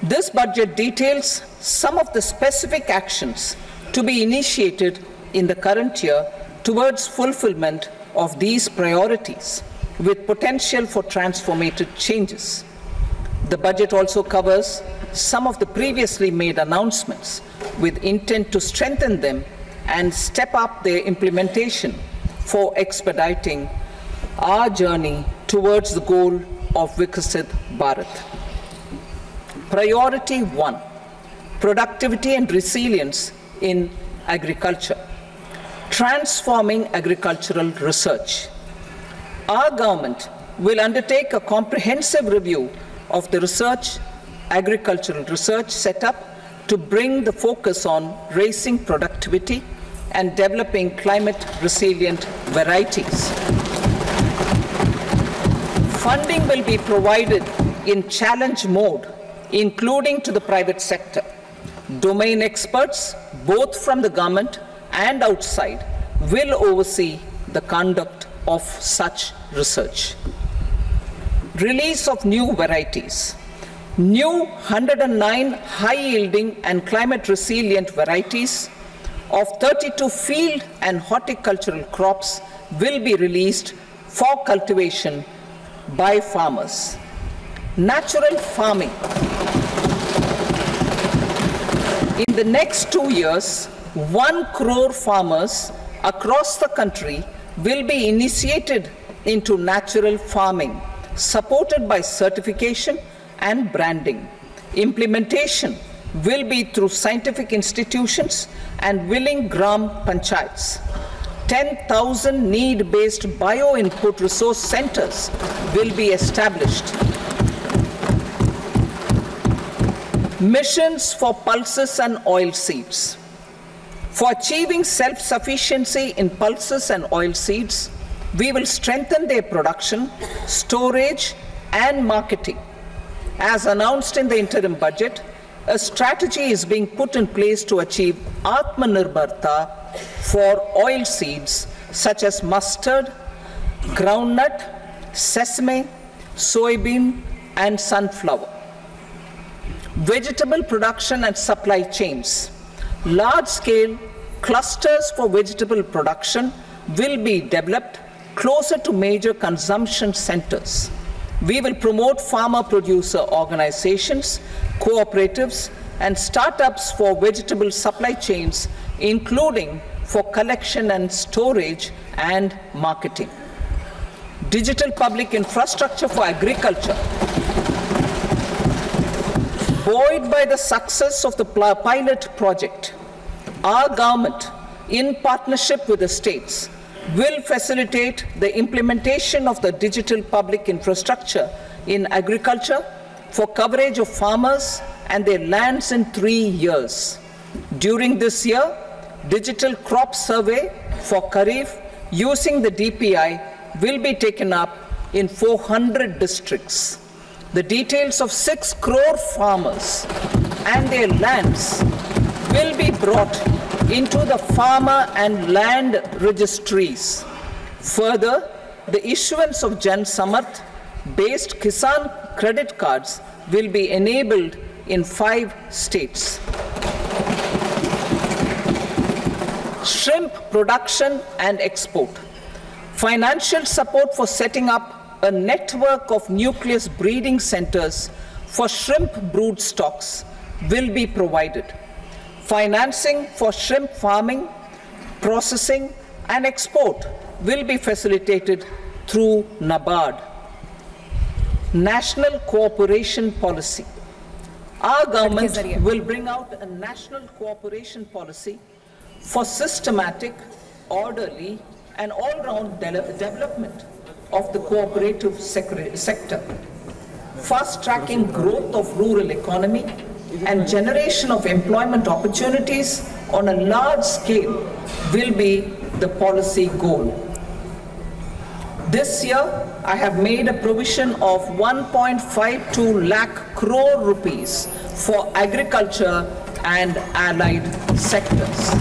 This budget details some of the specific actions to be initiated in the current year towards fulfillment of these priorities, with potential for transformative changes. The budget also covers some of the previously made announcements with intent to strengthen them and step up their implementation for expediting our journey towards the goal of Viksit Bharat. Priority 1, productivity and resilience in agriculture. Transforming agricultural research. Our government will undertake a comprehensive review of the agricultural research setup to bring the focus on raising productivity and developing climate-resilient varieties. Funding will be provided in challenge mode, including to the private sector. Domain experts, both from the government and outside, will oversee the conduct of such research. Release of new varieties. New 109 high-yielding and climate-resilient varieties of 32 field and horticultural crops will be released for cultivation by farmers. Natural farming. In the next 2 years, 1 crore farmers across the country will be initiated into natural farming, supported by certification and branding. Implementation will be through scientific institutions and willing gram panchayats. 10,000 need-based bio-input resource centers will be established. Missions for pulses and oilseeds. For achieving self-sufficiency in pulses and oilseeds, we will strengthen their production, storage, and marketing. As announced in the interim budget, a strategy is being put in place to achieve Atmanirbharta for oilseeds such as mustard, groundnut, sesame, soybean, and sunflower. Vegetable production and supply chains. Large-scale clusters for vegetable production will be developed closer to major consumption centers. We will promote farmer-producer organizations, cooperatives, and startups for vegetable supply chains, including for collection and storage and marketing. Digital public infrastructure for agriculture. Buoyed by the success of the pilot project, our government, in partnership with the states, will facilitate the implementation of the digital public infrastructure in agriculture for coverage of farmers and their lands in 3 years. During this year, digital crop survey for Kharif using the DPI will be taken up in 400 districts. The details of 6 crore farmers and their lands will be brought into the farmer and land registries. Further, the issuance of Jan Samarth-based Kisan credit cards will be enabled in 5 states. Shrimp production and export. Financial support for setting up a network of nucleus breeding centers for shrimp brood stocks will be provided. Financing for shrimp farming, processing, and export will be facilitated through NABARD. National cooperation policy. Our government will bring out a national cooperation policy for systematic, orderly, and all-round development of the cooperative sector, fast-tracking growth of rural economy and generation of employment opportunities on a large scale will be the policy goal. This year, I have made a provision of 1.52 lakh crore rupees for agriculture and allied sectors.